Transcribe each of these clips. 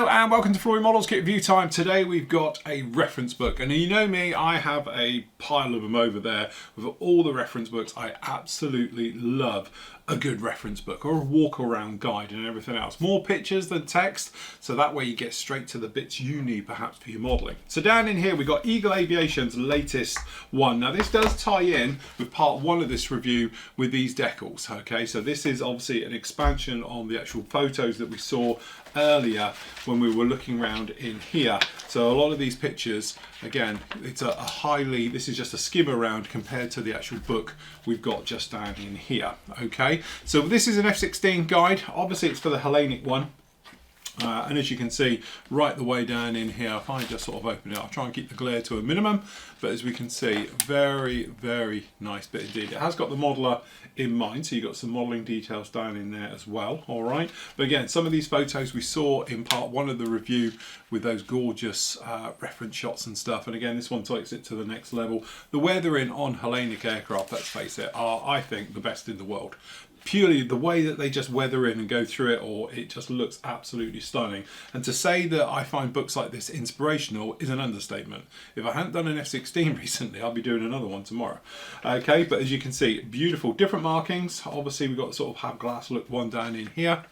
Hello and welcome to Flory Models Kit Review Time. Today we've got a reference book, and you know me, I have a pile of them over there with all the reference books. I absolutely love a good reference book or a walk around guide and everything else. More pictures than text, so that way you get straight to the bits you need perhaps for your modelling. So down in here we've got Eagle Aviation's latest one. Now this does tie in with part one of this review with these decals, okay? So this is obviously an expansion on the actual photos that we saw earlier when we were looking around in here. So a lot of these pictures, again, it's this is just a skim around compared to the actual book we've got just down in here. Okay, so this is an F-16 guide. Obviously it's for the Hellenic one. And as you can see right the way down in here, if I just sort of open it, I'll try and keep the glare to a minimum, but as we can see, very, very nice bit indeed. It has got the modeler in mind, so you've got some modelling details down in there as well, all right? But again, some of these photos we saw in part one of the review with those gorgeous reference shots and stuff, and again, this one takes it to the next level. The weathering on Hellenic aircraft, let's face it, are, I think, the best in the world. Purely the way that they just weather in and go through it, or it just looks absolutely stunning. And to say that I find books like this inspirational is an understatement. If I hadn't done an F-16 recently, I'll be doing another one tomorrow. Okay, but as you can see, beautiful, different markings. Obviously we've got sort of have glass look one down in here.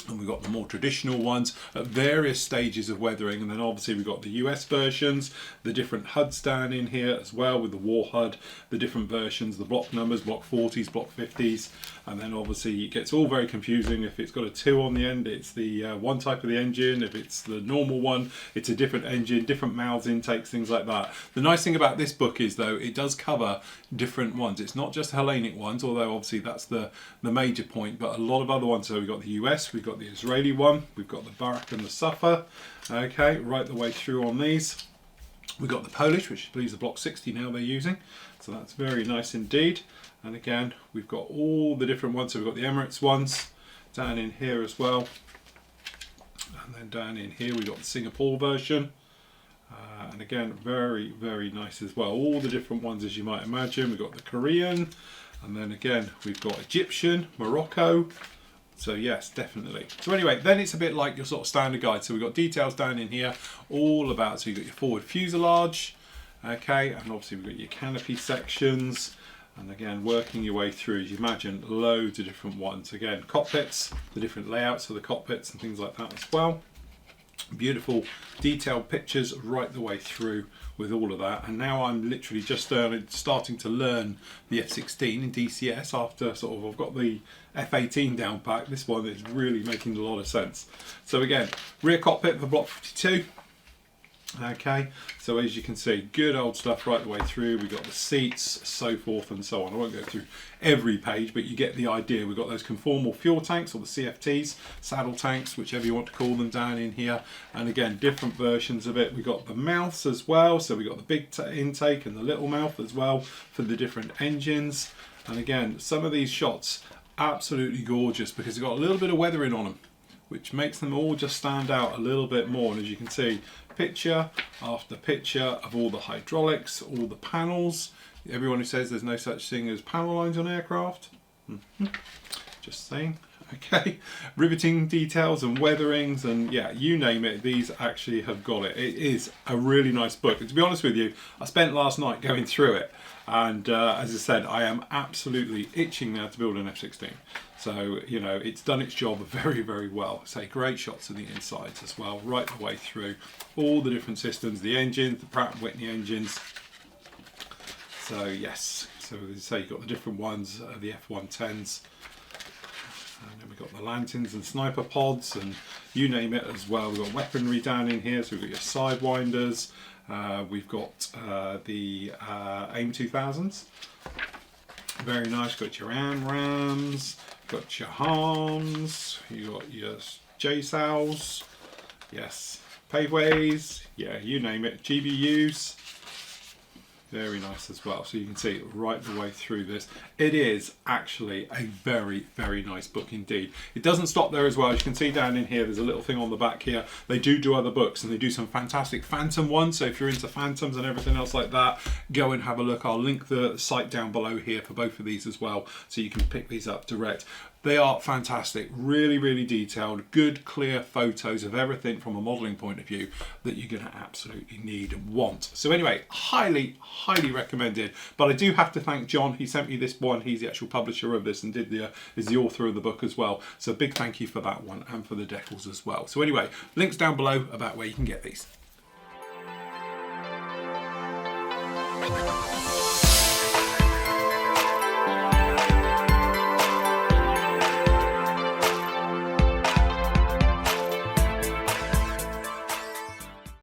And we've got the more traditional ones at various stages of weathering, and then obviously we've got the US versions, the different HUDs down in here as well with the war HUD, the different versions, the block numbers, block 40s, block 50s, and then obviously it gets all very confusing. If it's got a 2 on the end, it's the one type of the engine. If it's the normal one, it's a different engine, different mouths, intakes, things like that. The nice thing about this book is though, it does cover different ones. It's not just Hellenic ones, although obviously that's the major point, but a lot of other ones. So we've got the US, we've got the Israeli one, we've got the Barak and the Suffer, okay, right the way through on these. We've got the Polish, which I believe is the block 60 now they're using, so that's very nice indeed. And again, we've got all the different ones. So we've got the Emirates ones down in here as well, and then down in here we've got the Singapore version. And again, very, very nice as well. All the different ones as you might imagine. We've got the Korean, and then again we've got Egyptian, Morocco. So yes, definitely. So anyway, then it's a bit like your sort of standard guide. So we've got details down in here, all about, so you've got your forward fuselage, okay, and obviously we've got your canopy sections, and again, working your way through, as you imagine, loads of different ones. Again, cockpits, the different layouts of the cockpits and things like that as well. Beautiful detailed pictures right the way through with all of that. And now I'm literally just starting to learn the F-16 in DCS after sort of I've got the F-18 down pat. This one is really making a lot of sense. So again, rear cockpit for block 52. Okay, so as you can see, good old stuff right the way through. We've got the seats, so forth and so on. I won't go through every page, but you get the idea. We've got those conformal fuel tanks, or the CFTs, saddle tanks, whichever you want to call them, down in here. And again, different versions of it. We've got the mouths as well, so we've got the big intake and the little mouth as well for the different engines. And again, some of these shots, absolutely gorgeous, because they've got a little bit of weathering on them, which makes them all just stand out a little bit more. And as you can see, picture after picture of all the hydraulics, all the panels. Everyone who says there's no such thing as panel lines on aircraft, just saying. Okay, riveting details and weatherings, and yeah, you name it, these actually have got it. It is a really nice book, and to be honest with you, I spent last night going through it, and as I said, I am absolutely itching now to build an F-16. So, you know, it's done its job very, very well. Say, great shots of the insides as well, right the way through. All the different systems, the engines, the Pratt & Whitney engines. So, yes. So, as I say, you've got the different ones, the F-110s. And then we've got the lanterns and sniper pods and you name it as well. We've got weaponry down in here. So, we've got your sidewinders. We've got the AIM 2000s. Very nice. Got your AMRAAMs. Got your harms, you got your JSOWs, yes, paveways, yeah, you name it, GBUs, very nice as well. So you can see right the way through this. It is actually a very, very nice book indeed. It doesn't stop there as well. As you can see down in here, there's a little thing on the back here. They do other books, and they do some fantastic Phantom ones. So if you're into Phantoms and everything else like that, go and have a look. I'll link the site down below here for both of these as well, so you can pick these up direct. They are fantastic, really, really detailed, good, clear photos of everything from a modelling point of view that you're going to absolutely need and want. So anyway, highly, highly recommended. But I do have to thank John. He sent me this one. He's the actual publisher of this and is the author of the book as well. So big thank you for that one and for the decals as well. So anyway, links down below about where you can get these.